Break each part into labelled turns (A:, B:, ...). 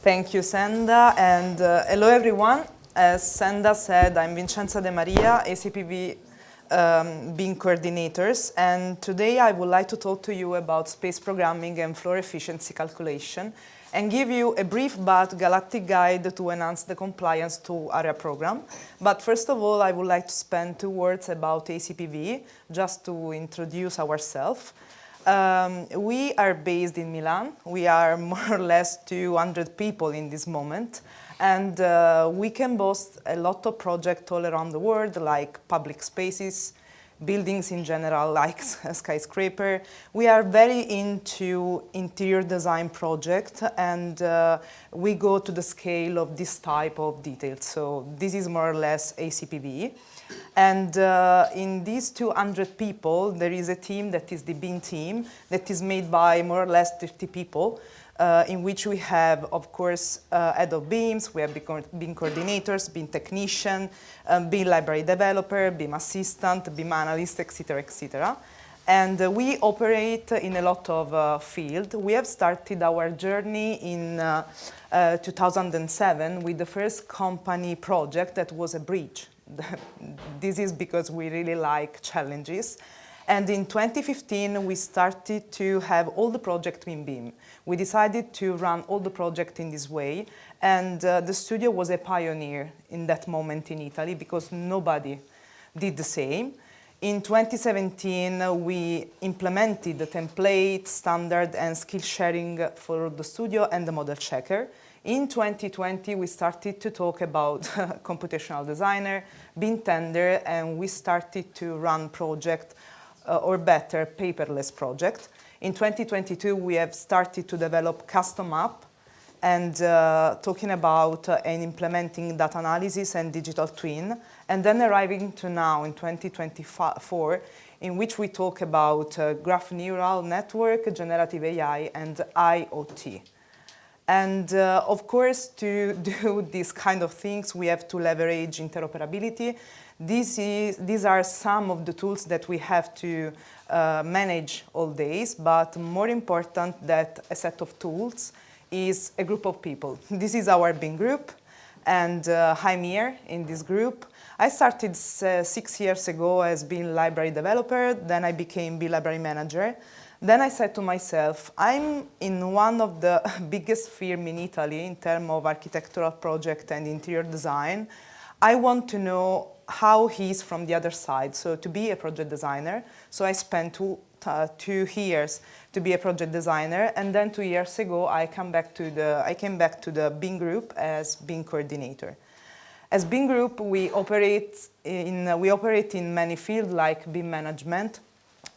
A: Thank you, Senda, and hello everyone. As Senda said, I'm Vincenza de Maria, ACPV BIM coordinators, and today I would like to talk to you about space programming and floor efficiency calculation and give you a brief but galactic guide to enhance the compliance to area program. But first of all, I would like to spend 2 words about ACPV, just to introduce ourselves. We are based in Milan. We are more or less 200 people in this moment. And we can boast a lot of projects all around the world, like public spaces, buildings in general, like a skyscraper. We are very into interior design project, and we go to the scale of this type of details. So this is more or less ACPV. And in these 200 people, there is a team that is the BIM team that is made by more or less 30 people, in which we have, of course, head of BIMs, we have BIM coordinators, BIM technician, BIM library developer, BIM assistant, BIM analyst, etc., etc. And we operate in a lot of fields. We have started our journey in 2007 with the first company project that was a bridge. This is because we really like challenges. And in 2015, we started to have all the projects in BIM. We decided to run all the projects in this way. And the studio was a pioneer in that moment in Italy because nobody did the same. In 2017, we implemented the template, standard, and skill sharing for the studio and the model checker. In 2020, we started to talk about computational designer, BIM tender, and we started to run project, or better, paperless project. In 2022, we have started to develop custom app and talking about and implementing data analysis and digital twin, and then arriving to now in 2024, in which we talk about graph neural network, generative AI, and IoT. And of course, to do these kind of things, we have to leverage interoperability. These are some of the tools that we have to manage all days, but more important than a set of tools is a group of people. This is our BIM group, and I'm here in this group. I started 6 years ago as BIM library developer, then I became BIM library manager. Then I said to myself, I'm in one of the biggest firms in Italy in terms of architectural project and interior design. I want to know how he's from the other side, so to be a project designer. So I spent 2 years to be a project designer, and then 2 years ago I came back to the BIM group as BIM coordinator. As BIM group, we operate in many fields like BIM management.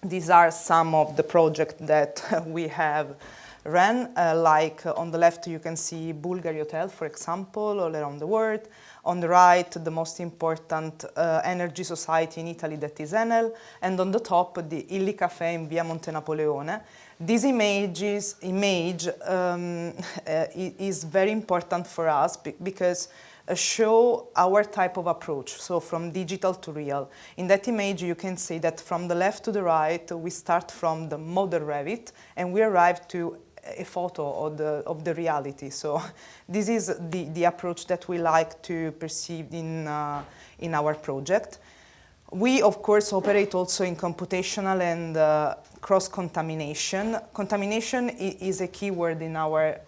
A: These are some of the projects that we have run, like on the left you can see Bulgari Hotel, for example, all around the world. On the right, the most important energy society in Italy, that is Enel, and on the top, the Illy Café in Via Monte Napoleone. This image is very important for us because show our type of approach, so from digital to real. In that image, you can see that from the left to the right, we start from the model Revit, and we arrive to a photo of the reality. So this is the approach that we like to perceive in our project. We, of course, operate also in computational and cross-contamination. Contamination is a key word in our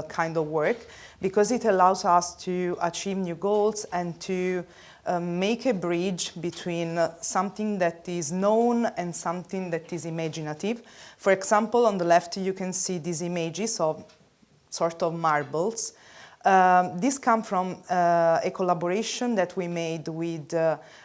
A: kind of work because it allows us to achieve new goals and to make a bridge between something that is known and something that is imaginative. For example, on the left you can see these images of sort of marbles. This comes from a collaboration that we made with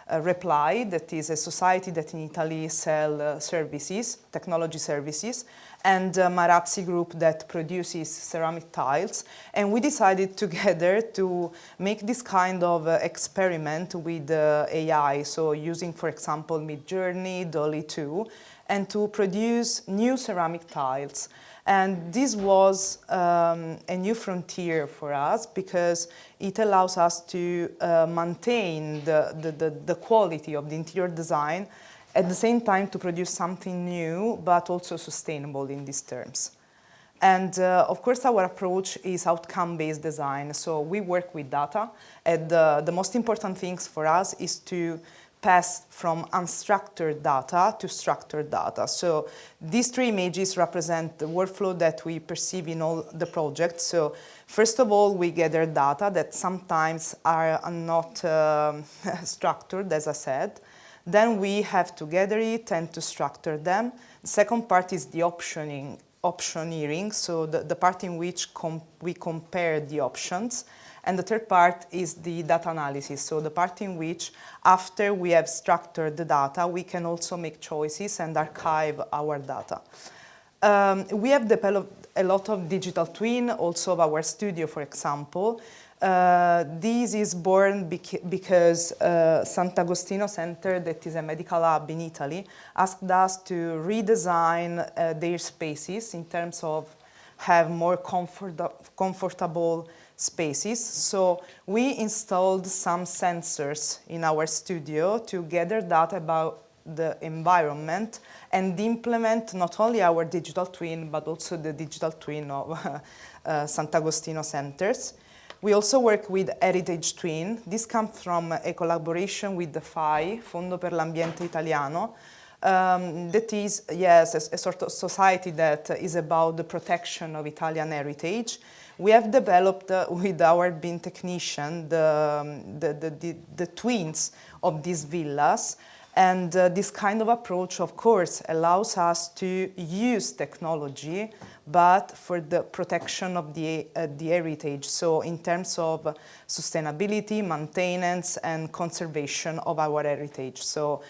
A: Reply, that is a society that in Italy sells services, technology services, and Marazzi Group that produces ceramic tiles. And we decided together to make this kind of experiment with AI, so using, for example, Midjourney, Dolly 2, and to produce new ceramic tiles. And this was a new frontier for us because it allows us to maintain the quality of the interior design, at the same time to produce something new but also sustainable in these terms. And of course, our approach is outcome-based design. So we work with data, and the most important things for us is to pass from unstructured data to structured data. So these three images represent the workflow that we perceive in all the projects. So first of all, we gather data that sometimes are not structured, as I said. Then we have to gather it and to structure them. The second part is the optioneering, so the part in which we compare the options. And the third part is the data analysis, so the part in which, after we have structured the data, we can also make choices and archive our data. We have developed a lot of digital twin, also of our studio, for example. This is born because Sant'Agostino Center, that is a medical hub in Italy, asked us to redesign their spaces in terms of have more comfortable spaces. So we installed some sensors in our studio to gather data about the environment and implement not only our digital twin, but also the digital twin of Sant'Agostino centers. We also work with Heritage Twin. This comes from a collaboration with the FAI, Fondo per l'Ambiente Italiano, that is, yes, a sort of society that is about the protection of Italian heritage. We have developed with our BIM technician the twins of these villas, and this kind of approach, of course, allows us to use technology, but for the protection of the heritage. So in terms of sustainability, maintenance, and conservation of our heritage. So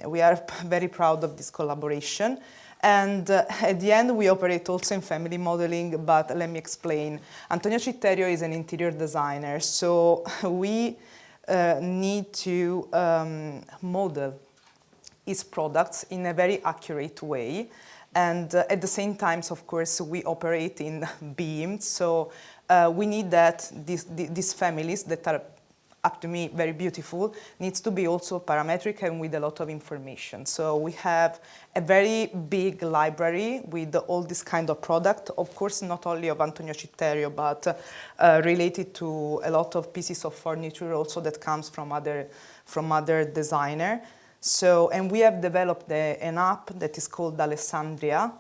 A: we are very proud of this collaboration. And at the end, we operate also in family modeling, but let me explain. Antonio Citterio is an interior designer, so we need to model his products in a very accurate way. And at the same time, of course, we operate in BIM, so we need that these families that are, up to me, very beautiful, needs to be also parametric and with a lot of information. So we have a very big library with all this kind of product, of course, not only of Antonio Citterio, but related to a lot of pieces of furniture also that comes from other designer. So, and we have developed an app that is called Alessandria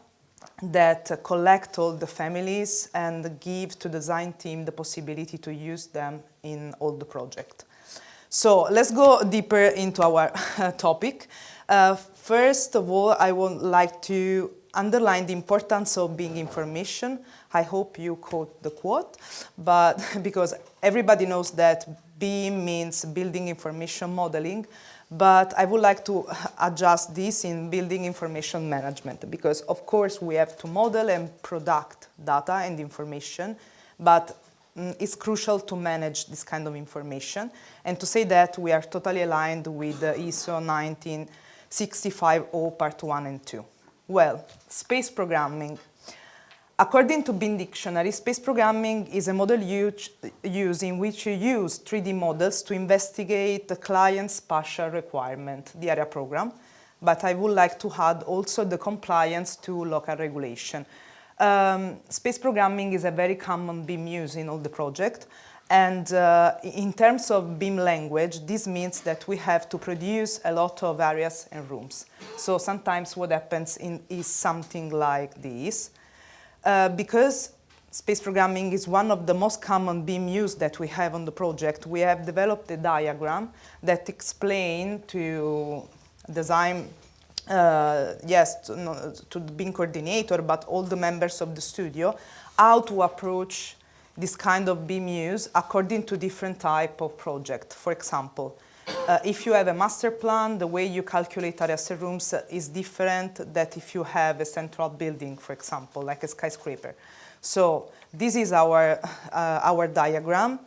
A: that collect all the families and give to the design team the possibility to use them in all the project. So let's go deeper into our topic. First of all, I would like to underline the importance of BIM information. I hope you quote the quote, but because everybody knows that BIM means building information modeling, but I would like to adjust this in building information management, because of course we have to model and product data and information, but it's crucial to manage this kind of information. And to say that we are totally aligned with the ISO 19650 Part 1 and 2. Well, space programming. According to BIM Dictionary, space programming is a model use in which you use 3D models to investigate the client's spatial requirement, the area program. But I would like to add also the compliance to local regulation. Space programming is a very common BIM use in all the project. And in terms of BIM language, this means that we have to produce a lot of areas and rooms. So sometimes what happens is something like this. Because space programming is one of the most common BIM use that we have on the project, we have developed a diagram that explains to design, yes, to the BIM coordinator, but all the members of the studio, how to approach this kind of BIM use according to different type of project. For example, if you have a master plan, the way you calculate areas and rooms is different than if you have a central building, for example, like a skyscraper. So this is our diagram.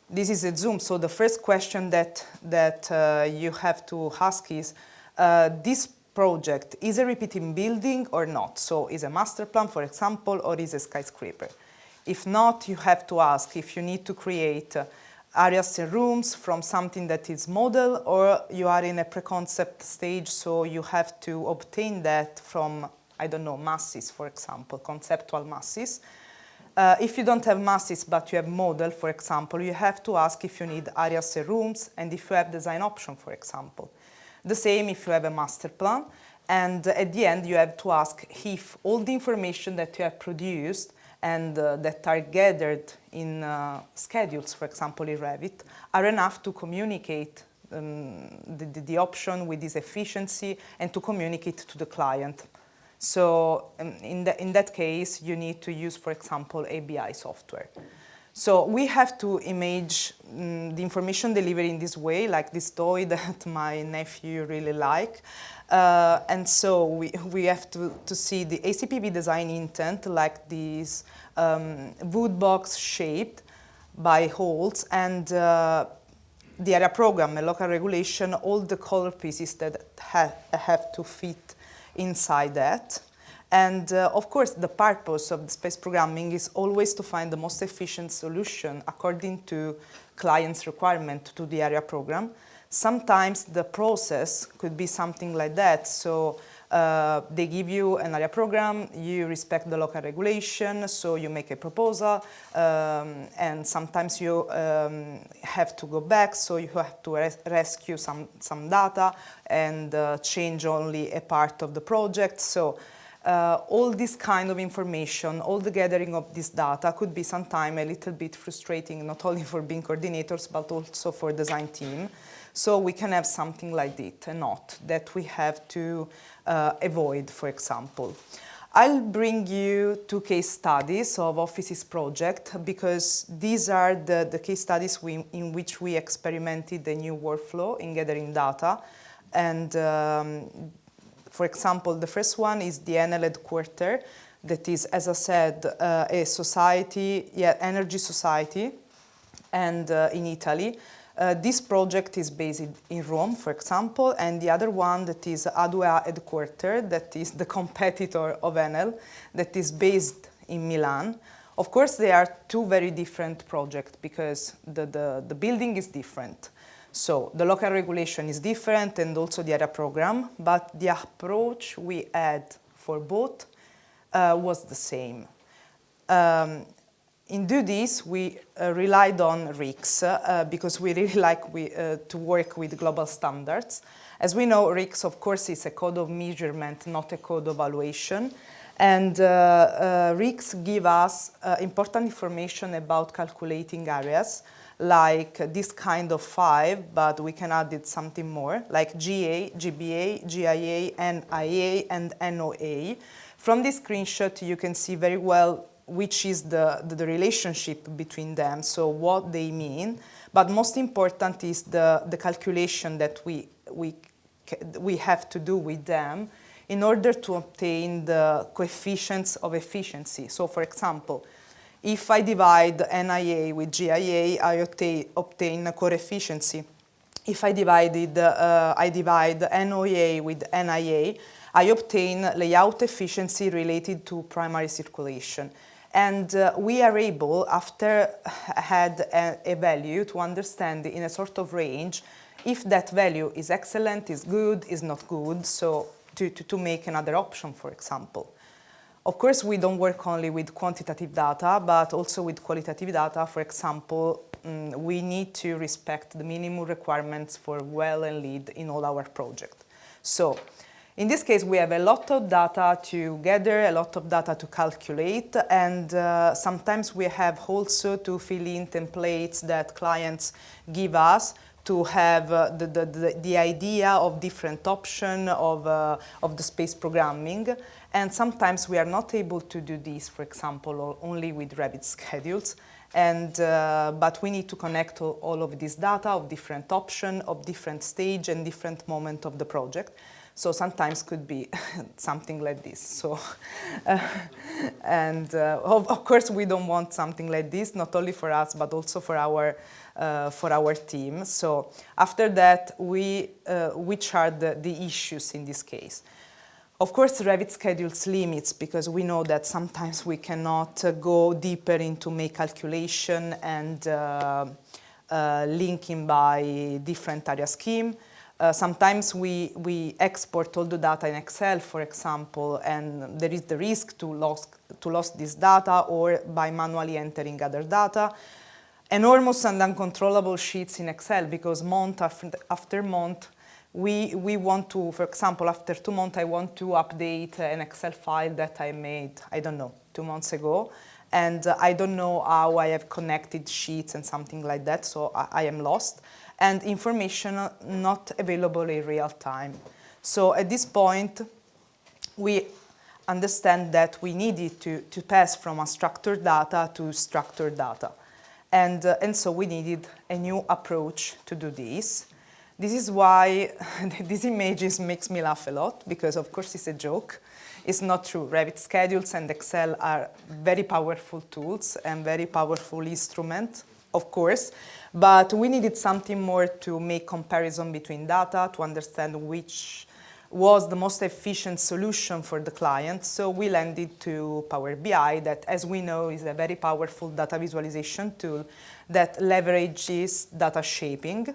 A: This is a zoom. So the first question that you have to ask is, this project is a repeating building or not? So is a master plan, for example, or is a skyscraper? If not, you have to ask if you need to create areas and rooms from something that is model, or you are in a pre-concept stage, so you have to obtain that from I don't know, masses, for example, conceptual masses. If you don't have masses, but you have model, for example, you have to ask if you need areas and rooms, and if you have design option, for example. The same if you have a master plan, and at the end you have to ask if all the information that you have produced and that are gathered in schedules, for example in Revit, are enough to communicate the option with this efficiency and to communicate to the client. So in that case, you need to use, for example, ABI software. So we have to image the information delivery in this way, like this toy that my nephew really like. And so we have to see the ACPV design intent like this wood box shaped by holes, and the area program, a local regulation, all the color pieces that have to fit inside that. And of course, the purpose of the space programming is always to find the most efficient solution according to client's requirement to the area program. Sometimes the process could be something like that. So they give you an area program, you respect the local regulation, so you make a proposal, and sometimes you have to go back, so you have to rescue some data and change only a part of the project. So all this kind of information, all the gathering of this data could be sometimes a little bit frustrating, not only for BIM coordinators, but also for design team. So we can have something like this, a knot that we have to avoid, for example. I'll bring you 2 case studies of offices project, because these are the case studies in which we experimented a new workflow in gathering data. And for example, the first one is the Enel headquarters, that is, as I said, a society, energy society, and in Italy. This project is based in Rome, for example, and the other one that is A2A headquarters, that is the competitor of Enel, that is based in Milan. Of course, they are 2 very different projects because the building is different. So the local regulation is different and also the area program, but the approach we had for both was the same. In do this, we relied on RICS because we really like to work with global standards. As we know, RICS, of course, is a code of measurement, not a code of evaluation. And RICS give us important information about calculating areas, like this kind of 5, but we can add it something more, like GA, GBA, GIA, NIA, and NOA. From this screenshot, you can see very well which is the relationship between them, so what they mean. But most important is the calculation that we have to do with them in order to obtain the coefficients of efficiency. So for example, if I divide NIA with GIA, I obtain core efficiency. If I divide NOA with NIA, I obtain layout efficiency related to primary circulation. And we are able, after had a value, to understand in a sort of range if that value is excellent, is good, is not good, so to make another option, for example. Of course, we don't work only with quantitative data, but also with qualitative data. For example, we need to respect the minimum requirements for well and lead in all our projects. So, in this case, we have a lot of data to gather, a lot of data to calculate, and sometimes we have also to fill in templates that clients give us to have the idea of different options of the space programming. And sometimes we are not able to do this, for example, only with Revit schedules. But we need to connect all of this data of different options, of different stage and different moment of the project. So sometimes could be something like this. So, of course, we don't want something like this, not only for us, but also for our team. So after that, which are the issues in this case? Of course, Revit schedules limits, because we know that sometimes we cannot go deeper into make calculation and linking by different area scheme. Sometimes we export all the data in Excel, for example, and there is the risk to lose this data or by manually entering other data. Enormous and uncontrollable sheets in Excel, because month after month, we want to, for example, after 2 months, I want to update an Excel file that I made, I don't know, 2 months ago, and I don't know how I have connected sheets and something like that, so I am lost, and information not available in real time. So at this point, we understand that we needed to pass from unstructured data to structured data. And so we needed a new approach to do this. This is why these images makes me laugh a lot, because of course it's a joke. It's not true. Revit schedules and Excel are very powerful tools and very powerful instruments, of course, but we needed something more to make comparison between data, to understand which was the most efficient solution for the client. So we landed to Power BI, that, as we know, is a very powerful data visualization tool that leverages data shaping.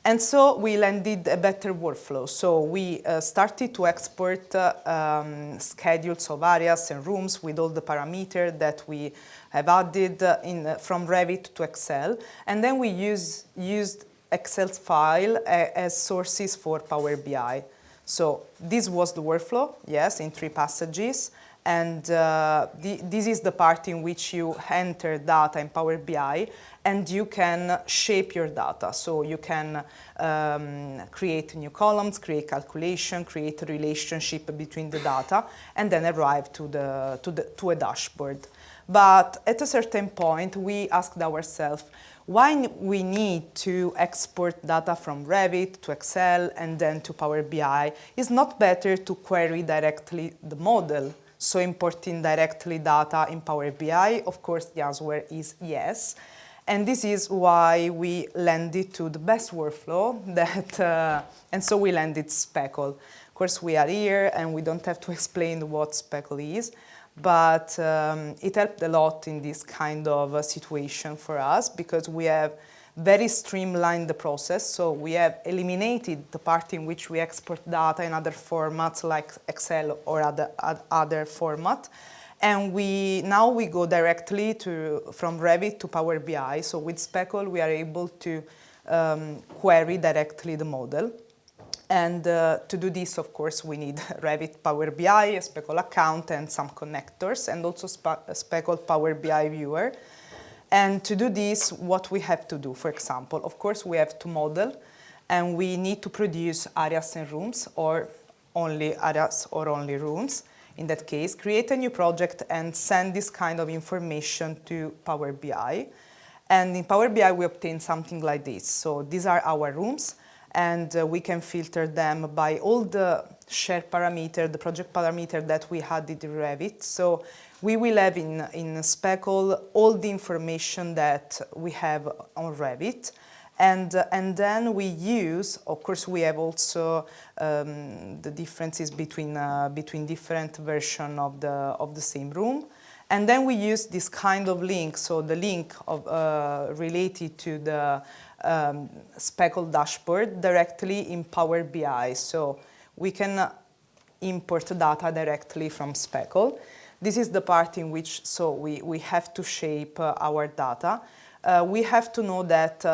A: And so we landed a better workflow. So we started to export schedules of areas and rooms with all the parameters that we have added from Revit to Excel. And then we used Excel file as sources for Power BI. So this was the workflow, yes, in 3 passages. And this is the part in which you enter data in Power BI and you can shape your data. So you can create new columns, create calculation, create a relationship between the data, and then arrive to a dashboard. But at a certain point, we asked ourselves, why we need to export data from Revit to Excel and then to Power BI? Is not better to query directly the model? So importing directly data in Power BI? Of course, the answer is yes. And this is why we landed to the best workflow and so we landed Speckle. Of course, we are here and we don't have to explain what Speckle is, but it helped a lot in this kind of situation for us, because we have very streamlined the process. So we have eliminated the part in which we export data in other formats like Excel or other format. And now we go directly from Revit to Power BI. So with Speckle, we are able to query directly the model. And to do this, of course, we need Revit Power BI, a Speckle account, and some connectors, and also Speckle Power BI viewer. And to do this, what we have to do, for example, of course, we have to model, and we need to produce areas and rooms, or only areas or only rooms. In that case, create a new project and send this kind of information to Power BI. And in Power BI, we obtain something like this. So these are our rooms, and we can filter them by all the shared parameter, the project parameter that we had in Revit. So we will have in Speckle all the information that we have on Revit. And then we use, of course, we have also the differences between different versions of the same room. And then we use this kind of link, so the link related to the Speckle dashboard directly in Power BI. So we can import data directly from Speckle. This is the part in which we have to shape our data. We have to know that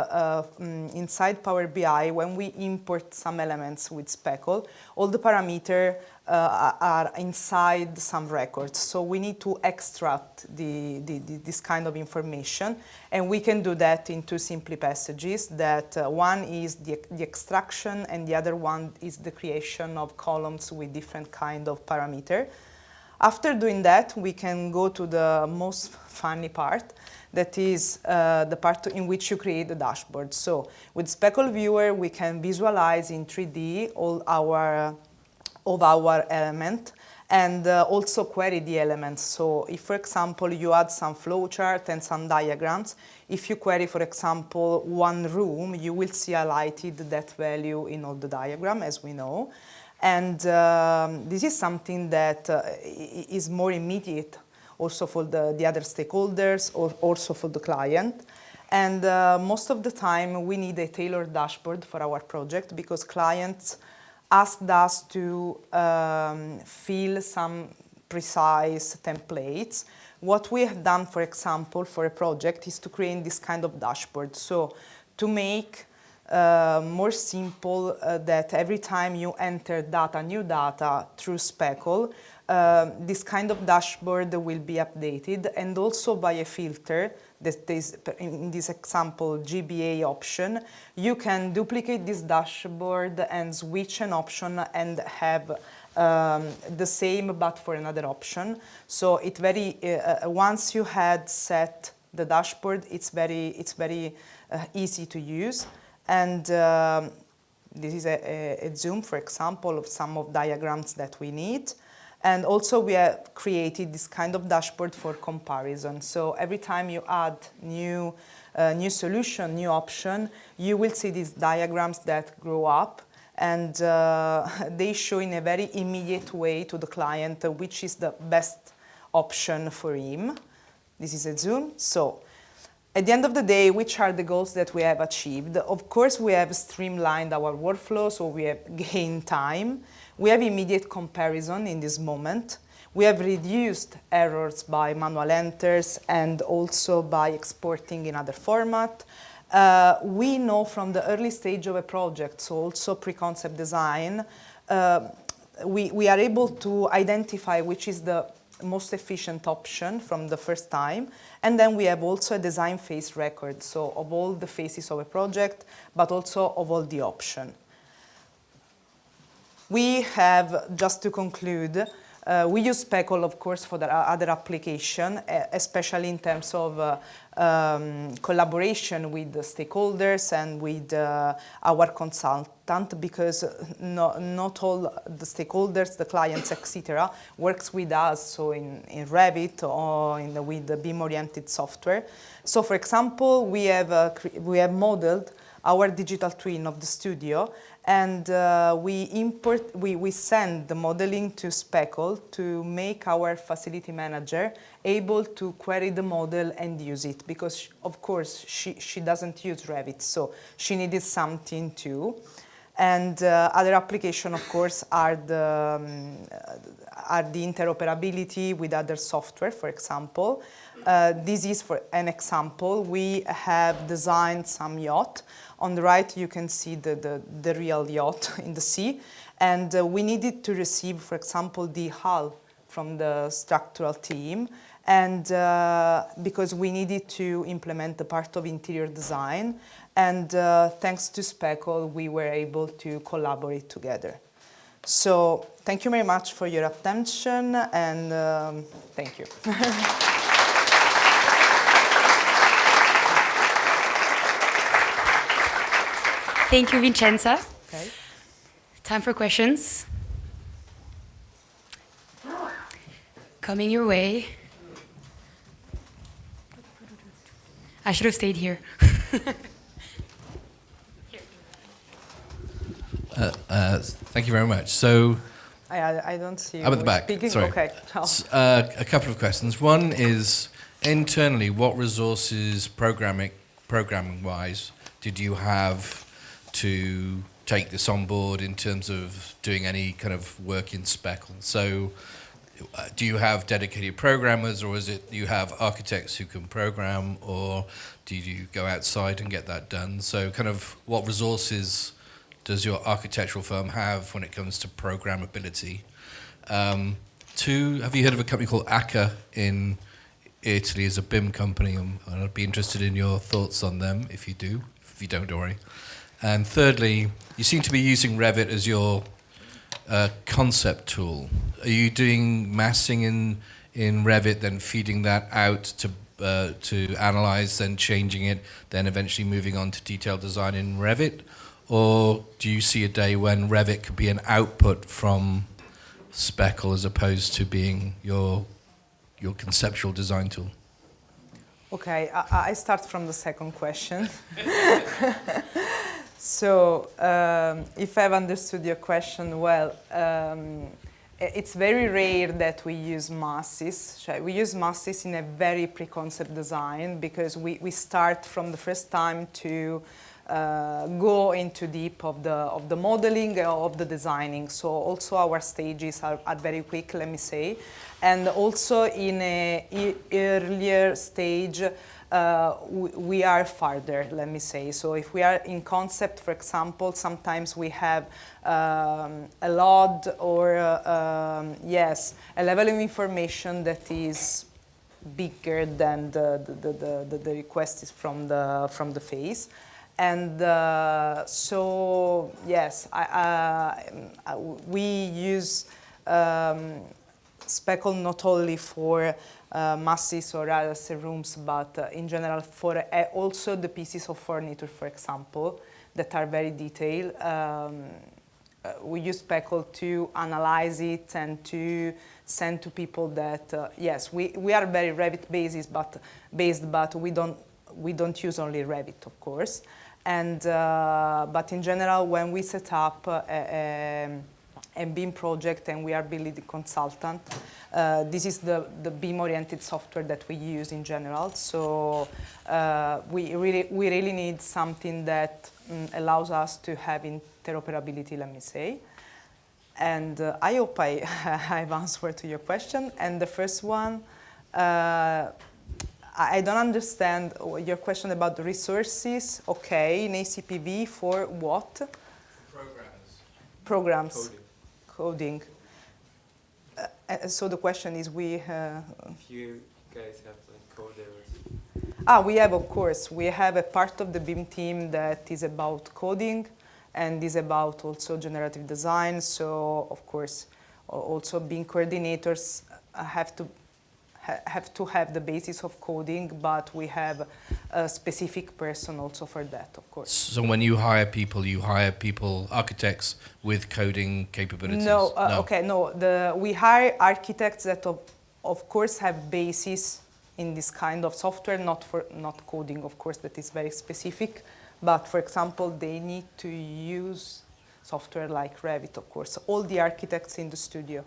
A: inside Power BI, when we import some elements with Speckle, all the parameters are inside some records. So we need to extract this kind of information, and we can do that in 2 simple passages. That one is the extraction, and the other one is the creation of columns with different kind of parameter. After doing that, we can go to the most funny part, that is the part in which you create the dashboard. So with Speckle Viewer, we can visualize in 3D all our element and also query the elements. So if, for example, you add some flowchart and some diagrams, if you query, for example, one room, you will see highlighted that value in all the diagram, as we know. And this is something that is more immediate also for the other stakeholders, or also for the client. And most of the time, we need a tailored dashboard for our project because clients asked us to fill some precise templates. What we have done, for example, for a project is to create this kind of dashboard. So to make more simple that every time you enter data, new data through Speckle, this kind of dashboard will be updated, and also by a filter that is, in this example, GBA option, you can duplicate this dashboard and switch an option and have the same but for another option. So it very once you had set the dashboard, it's very easy to use. And this is a zoom, for example, of some of diagrams that we need. And also we have created this kind of dashboard for comparison. So every time you add new solution, new option, you will see these diagrams that grow up, and they show in a very immediate way to the client which is the best option for him. This is a zoom. So at the end of the day, which are the goals that we have achieved? Of course, we have streamlined our workflow, so we have gained time. We have immediate comparison in this moment. We have reduced errors by manual enters and also by exporting in other format. We know from the early stage of a project, so also pre-concept design, we are able to identify which is the most efficient option from the first time. And then we have also a design phase record, so of all the phases of a project, but also of all the options. We have, just to conclude, we use Speckle, of course, for the other application, especially in terms of collaboration with the stakeholders and with our consultant, because not all the stakeholders, the clients, etc., works with us, so in Revit or with the BIM-oriented software. So, for example, we have modeled our digital twin of the studio, and we send the modeling to Speckle to make our facility manager able to query the model and use it, because of course she doesn't use Revit, so she needed something too. And other applications, of course, are the interoperability with other software, for example. This is for an example. We have designed some yacht. On the right, you can see the real yacht in the sea. And we needed to receive, for example, the hull from the structural team. And because we needed to implement the part of interior design. And thanks to Speckle, we were able to collaborate together. So thank you very much for your attention, and thank you.
B: Thank you, Vincenza.
A: Okay.
B: Time for questions. Coming your way. I should have stayed here.
C: Thank you very much. So,
A: I don't see you.
C: I'm at the back.
A: Speaking.
C: Sorry.
A: Okay.
C: A couple of questions. One is, internally, what resources, programming-wise, did you have to take this on board in terms of doing any kind of work in Speckle? So, do you have dedicated programmers, or is it you have architects who can program, or do you go outside and get that done? So, kind of, what resources does your architectural firm have when it comes to programmability? Two, have you heard of a company called ACCA in Italy? As a BIM company, I'd be interested in your thoughts on them, if you do. If you don't worry. And thirdly, you seem to be using Revit as your concept tool. Are you doing massing in Revit, then feeding that out to analyze, then changing it, then eventually moving on to detailed design in Revit? Or do you see a day when Revit could be an output from Speckle as opposed to being your conceptual design tool?
A: Okay, I start from the second question. So, if I've understood your question well, it's very rare that we use masses. We use masses in a very pre-concept design because we start from the first time to go into deep of the modeling of the designing. So also our stages are very quick, let me say, and also in a earlier stage we are farther, let me say. So if we are in concept, for example, sometimes we have a lot or yes, a level of information that is bigger than the request is from the phase. And so yes, we use Speckle not only for masses or other rooms, but in general for also the pieces of furniture, for example, that are very detailed. We use Speckle to analyze it and to send to people that yes, we are very Revit based, but we don't use only Revit, of course. And but in general, when we set up a BIM project and we are building the consultant, this is the BIM-oriented software that we use in general. So we really need something that allows us to have interoperability, let me say. And I hope I've answered to your question. And the first one, I don't understand your question about the resources. Okay, in ACPV for what? Programs. Coding. So the question is,
D: if you guys have like coders.
A: We have, of course, we have a part of the BIM team that is about coding and is about also generative design. So of course, also BIM coordinators have to have the basis of coding, but we have a specific person also for that, of course.
C: So when you hire people, architects with coding capabilities?
A: No, okay, no. We hire architects that, of course, have basis in this kind of software, not coding, of course, that is very specific. But, for example, they need to use software like Revit, of course. All the architects in the studio.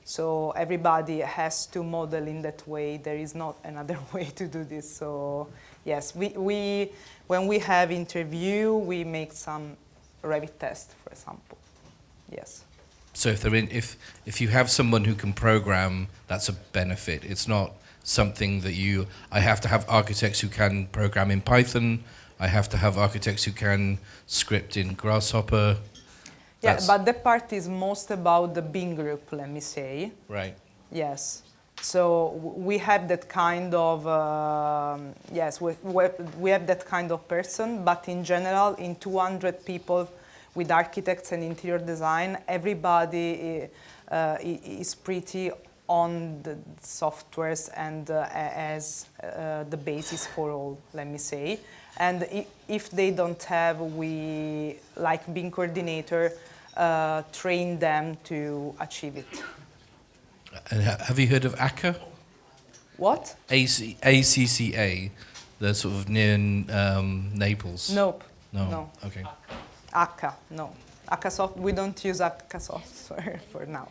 A: So everybody has to model in that way. There is not another way to do this. So yes, when we have interview, we make some Revit test, for example. Yes.
C: So if you have someone who can program, that's a benefit. It's not something that I have to have architects who can program in Python. I have to have architects who can script in Grasshopper.
A: Yeah, but that part is most about the BIM group, let me say.
C: Right.
A: Yes. So we have that kind of, yes, we have that kind of person, but in general, in 200 people with architects and interior design, everybody is pretty on the softwares and as the basis for all, let me say. And if they don't have, we, like BIM coordinator, train them to achieve it.
C: And have you heard of ACCA?
A: What?
C: ACCA, the sort of near Naples.
A: Nope.
C: No. Okay.
A: ACCA, no. ACCA we don't use ACCA software for now.